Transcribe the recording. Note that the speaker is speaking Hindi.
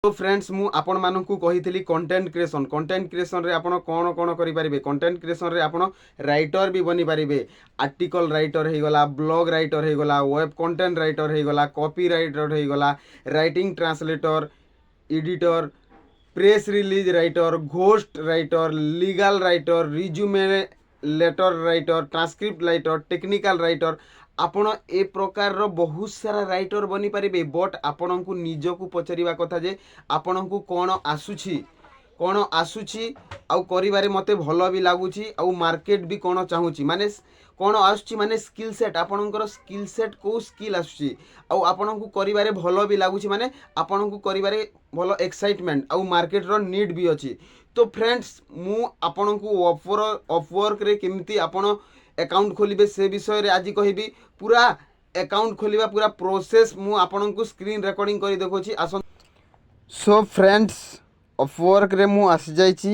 तो फ्रेंड्स मु आपण मानकु कही कंटेंट क्रिएशन रे आपण कौन कौन करें कंटेंट क्रिएशन रे आपण राइटर भी बनी पारे आर्टिकल राइटर हो गला ब्लॉग राइटर हो गला वेब कंटेंट राइटर हो गला कॉपी राइटर हो गला writing translator editor press release writer ghost writer legal writer resume letter writer transcript writer technical writer आपण ए प्रकार रो बहुत सारा राइटर बनी पारिबे बट आपण को निज को पचारिबा कथा जे आपण को कौन आसुची आउ करिबारे मते भलो भी लागुची आउ मार्केट भी कौन चाहूची माने कौन आसुची माने स्किल सेट आपणकर स्किल सेट को स्किल आसुची आउ आपण को करिबारे भलो भी लागुची माने आपण को करिबारे भलो एक्साइटमेंट आउ मार्केट रो नीड भी अछि। तो फ्रेंड्स मु आपण को अपवर्क रे केमती आपण अकाउंट खोलिबे से विषय रे आज कहिबी पूरा अकाउंट खोलिबा पूरा प्रोसेस मु आपण को स्क्रीन रिकॉर्डिंग करी देखोची आसन। सो फ्रेंड्स अपवर्क रे मु आसी जाईची।